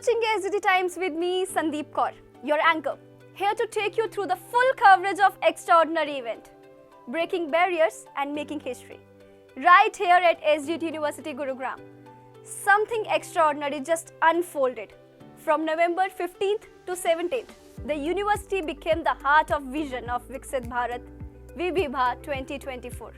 watching SDT Times with me, Sandeep Kaur, your anchor, here to take you through the full coverage of extraordinary event, breaking barriers and making history. Right here at SDT University, Gurugram, something extraordinary just unfolded. From November 15th to 17th, the university became the heart of vision of Viksit Bharat Vibhiva 2024,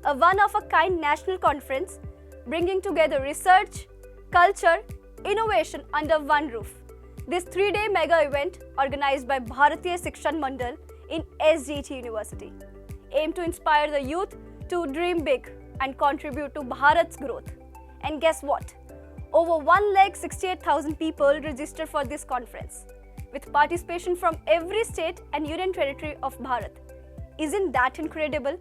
a one-of-a-kind national conference bringing together research, culture, innovation under one roof. This 3-day mega event organized by Bharatiya Shikshan Mandal in SDT University aimed to inspire the youth to dream big and contribute to Bharat's growth. And guess what? Over 168,000 people registered for this conference, with participation from every state and union territory of Bharat. Isn't that incredible?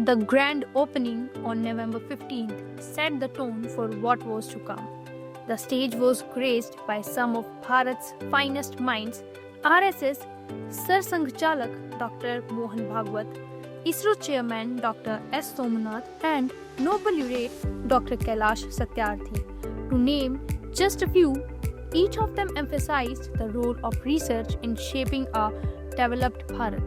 The grand opening on November 15th set the tone for what was to come. The stage was graced by some of Bharat's finest minds, RSS Sarsanghchalak Dr. Mohan Bhagwat, ISRO Chairman Dr. S. Somanath and Nobel laureate Dr. Kailash Satyarthi. To name just a few, each of them emphasized the role of research in shaping a developed Bharat,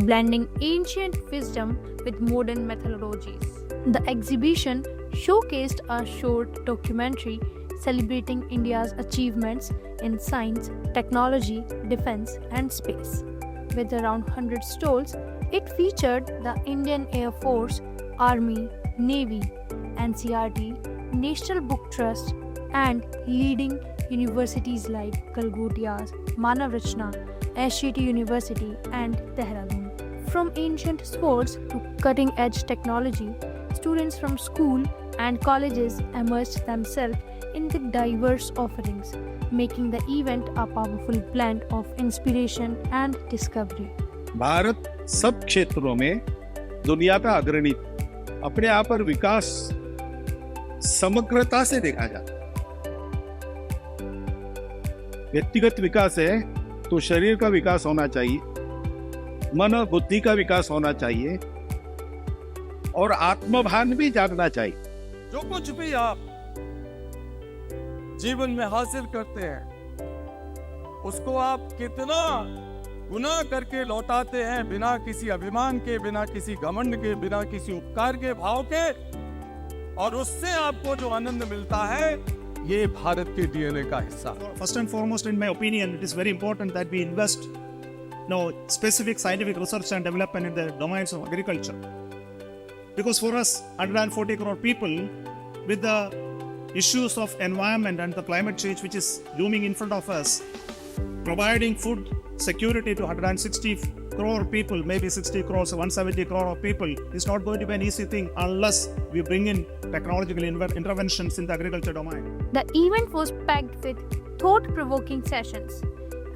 blending ancient wisdom with modern methodologies. The exhibition showcased a short documentary celebrating India's achievements in science, technology, defense, and space. With around 100 stalls, it featured the Indian Air Force, Army, Navy, NCERT, National Book Trust, and leading universities like Galgodias, Manav Rachna, SGT University, and Dehradun. From ancient swords to cutting-edge technology, students from school and colleges immersed themselves in the diverse offerings, making the event a powerful blend of inspiration and discovery. Bharat सब क्षेत्रों में दुनिया का अग्रणी, अपने आप पर विकास समग्रता से देखा जाता है। व्यक्तिगत विकास है तो शरीर का विकास होना चाहिए, मन और बुद्धि का विकास होना चाहिए और आत्मभान भी जानना चाहिए। जो कुछ भी आप जीवन में हासिल करते हैं उसको आप कितना गुना करके लौटाते हैं, बिना किसी अभिमान के, बिना किसी घमंड के, बिना किसी उपकार के भाव के, और उससे आपको जो आनंद मिलता है ये भारत के डीएनए का हिस्सा। First and foremost, in my opinion, it is very important that we invest specific scientific research and development in the domains of agriculture. Because for us, 140 crore people, with the issues of environment and the climate change which is looming in front of us, providing food security to 160 crore people, maybe 60 crores, 170 crore of people, is not going to be an easy thing unless we bring in technological interventions in the agriculture domain. The event was packed with thought-provoking sessions.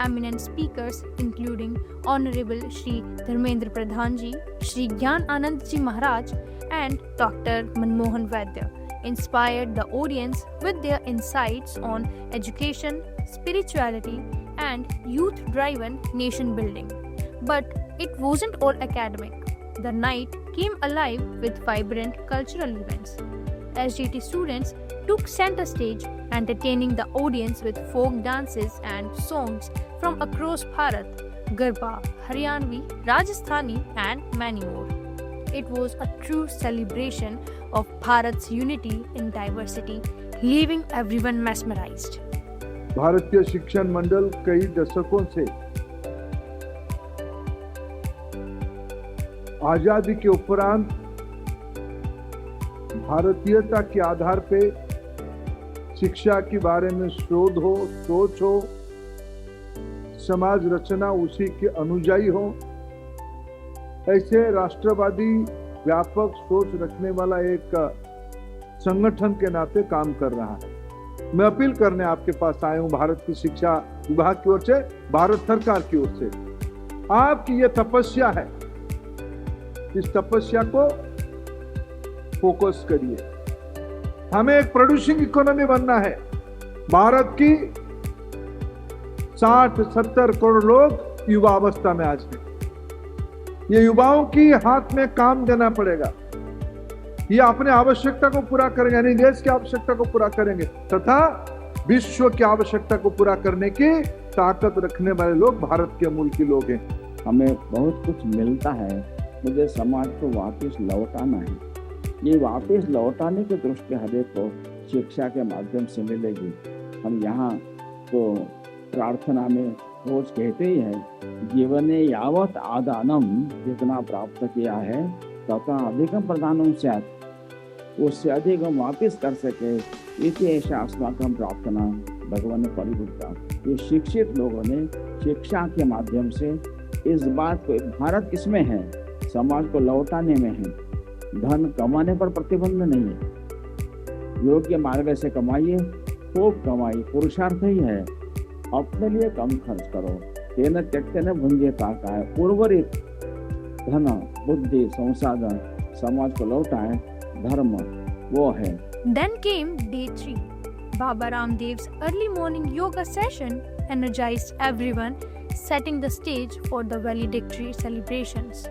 Eminent speakers including Honorable Shri Dharmendra Pradhan Ji, Shri Gyan Anand Ji Maharaj and Dr. Manmohan Vaidya inspired the audience with their insights on education, spirituality and youth-driven nation building. But it wasn't all academic. The night came alive with vibrant cultural events. SGT students took center stage, entertaining the audience with folk dances and songs from across Bharat, Garba, Haryanvi, Rajasthani and many more. It was a true celebration of Bharat's unity in diversity, leaving everyone mesmerized. भारतीय शिक्षण मंडल कई दशकों से आजादी के उपरांत भारतीयता के आधार पे शिक्षा के बारे में शोध हो, सोच हो, समाज रचना उसी के अनुयायी हो, ऐसे राष्ट्रवादी व्यापक सोच रखने वाला एक संगठन के नाते काम कर रहा है। मैं अपील करने आपके पास आया हूं भारत की शिक्षा विभाग की ओर से, भारत सरकार की ओर से, आपकी ये तपस्या है इस तपस्या को फोकस करिए। हमें एक प्रोड्यूसिंग इकोनॉमी बनना है। भारत की 60-70 करोड़ लोग युवा अवस्था में आज हैं। ये युवाओं की हाथ में काम देना पड़ेगा। ये अपने आवश्यकता को पूरा करेंगे, यानी देश की आवश्यकता को पूरा करेंगे तथा विश्व की आवश्यकता को पूरा करने की ताकत रखने वाले लोग भारत के मूल के लोग हैं। हमें बहुत कुछ मिलता है, मुझे समाज को वापस लौटाना है। ये वापस लौटाने की दृष्टि हरेक को शिक्षा के माध्यम से मिलेगी। हम यहाँ तो प्रार्थना में रोज कहते ही हैं, जीवने यावत आदानम, जितना प्राप्त किया है तथा अधिकम प्रदानम स्यात्, उससे अधिक हम वापस कर सके, इति ऐसा अस्माकं प्रार्थना भगवान परिवृत्ता। ये शिक्षित लोगों ने शिक्षा के माध्यम से इस बात को, भारत इसमें है, समाज को लौटाने में है। धन कमाने पर प्रतिबंध नहीं है, योग्य मार्ग से कमाइए, खूब कमाइए, पुरुषार्थ ही है। अपने लिए कम खर्च करो, तेन त्यक्तेन भुंजीयते, उर्वरित धन बुद्धि संसाधन समाज को लौटाए, धर्म वो है। Then came day 3. Baba Ramdev's early morning yoga session energized everyone, setting the stage for the valedictory celebrations.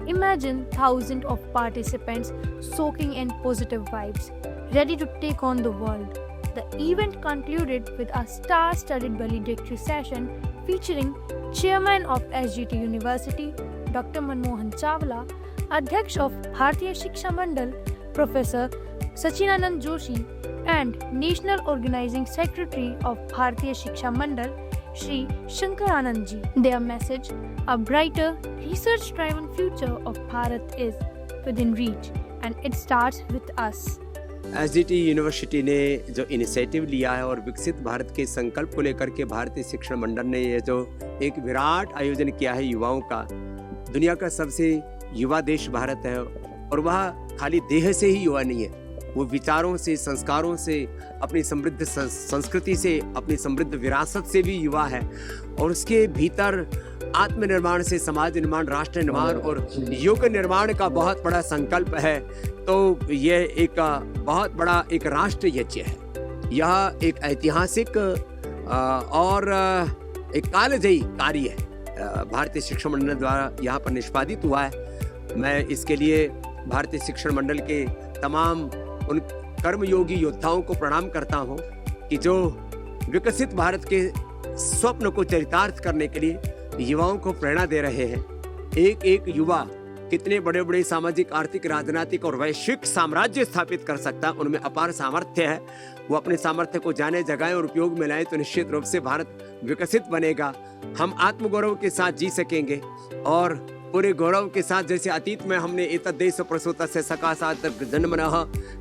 Imagine thousands of participants soaking in positive vibes, ready to take on the world. The event concluded with a star-studded valedictory session featuring Chairman of SGT University, Dr. Manmohan Chawla, Adhyaksh of Bharatiya Shiksha Mandal, Professor Sachinanand Joshi, and National Organizing Secretary of Bharatiya Shiksha Mandal, Shri Shankaranand Ji. Their message, a brighter, research-driven future of Bharat is within reach, and it starts with us. SGT university ने जो initiative लिया है और विकसित भारत के संकल्प को लेकर के भारतीय शिक्षण मंडल ने ये जो एक विराट आयोजन किया है युवाओं का, दुनिया का सबसे युवा देश भारत है। और वह खाली देह से ही युवा नहीं है, वो विचारों से, संस्कारों से, अपनी समृद्ध संस्कृति से, अपनी समृद्ध विरासत से भी युवा है। और उसके भीतर आत्मनिर्माण से समाज निर्माण, राष्ट्र निर्माण और युग निर्माण का बहुत बड़ा संकल्प है। तो यह एक बहुत बड़ा एक राष्ट्र यज्ञ है। यह एक ऐतिहासिक और एक कालजयी कार्य है, भारतीय शिक्षण मंडल द्वारा यहाँ पर निष्पादित हुआ है। मैं इसके लिए भारतीय शिक्षण मंडल के तमाम उन कर्मयोगी योद्धाओं को प्रणाम करता हूँ कि जो विकसित भारत के स्वप्न को चरितार्थ करने के लिए युवाओं को प्रेरणा दे रहे हैं। एक एक युवा कितने बड़े बड़े सामाजिक, आर्थिक, राजनीतिक और वैश्विक साम्राज्य स्थापित कर सकता है, उनमें अपार सामर्थ्य है। वो अपने सामर्थ्य को जाने, जगाएं और उपयोग में लाएं तो निश्चित रूप से भारत विकसित बनेगा। हम आत्मगौरव के साथ जी सकेंगे और पूरे गौरव के साथ, जैसे अतीत में हमने एतद्देश प्रसूतस्य सकाशात् जन्मनः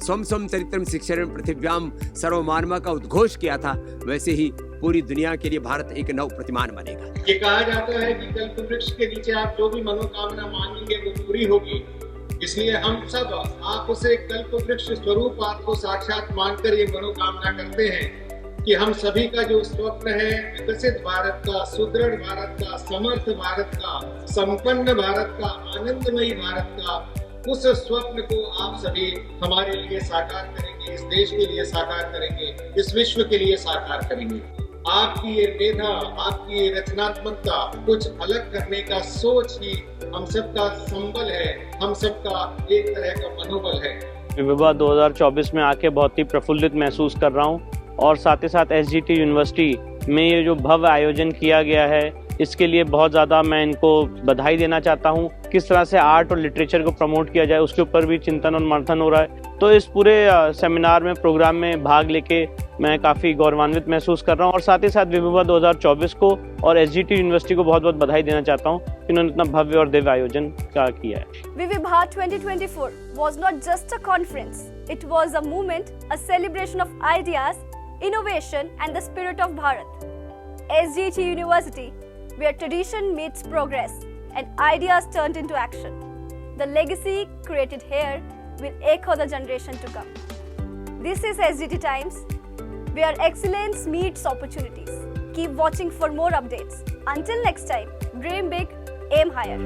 स्वं स्वं चरित्रं शिक्षणं पृथिव्यां सर्वमानवा का उद्घोष किया था, वैसे ही पूरी दुनिया के लिए भारत एक नव प्रतिमान बनेगा। ये कहा जाता है कि कल्प वृक्ष के नीचे आप जो भी मनोकामना मांगेंगे वो पूरी होगी। इसलिए हम सब आप उसे कल्प वृक्ष स्वरूप आपको साक्षात मानकर ये मनोकामना करते हैं कि हम सभी का जो स्वप्न है विकसित भारत का, सुदृढ़ भारत का, समर्थ भारत का, संपन्न भारत का, आनंदमयी भारत का, उस स्वप्न को आप सभी हमारे लिए साकार करेंगे, इस देश के लिए साकार करेंगे, इस विश्व के लिए साकार करेंगे। आपकी ये मेधा, आपकी ये रचनात्मकता, कुछ अलग करने का सोच ही हम सबका संबल है, हम सबका एक तरह का मनोबल है। विभा 2024 में आके बहुत ही प्रफुल्लित महसूस कर रहा हूँ और साथ ही साथ एसजीटी यूनिवर्सिटी में ये जो भव्य आयोजन किया गया है, इसके लिए बहुत ज़्यादा मैं इनको बधाई देना चाहता हूँ। किस तरह से आर्ट और लिटरेचर को प्रमोट किया जाए उसके ऊपर भी चिंतन और मंथन हो रहा है। तो इस पूरे सेमिनार में, प्रोग्राम में भाग लेके मैं काफ़ी गौरवान्वित महसूस कर रहा हूँ और साथ ही साथ विभा 2024 को और एसजीटी यूनिवर्सिटी को बहुत बहुत बधाई देना चाहता हूँ कि उन्होंने इतना भव्य और दिव्य आयोजन किया है। Vivibha 2024 was not just a conference, it was a movement, a celebration of ideas, innovation and the spirit of Bharat. SGT University, where tradition meets progress and ideas turned into action. The legacy created here will echo the generation to come. This is SGT Times, where excellence meets opportunities. Keep watching for more updates. Until next time, dream big, aim higher.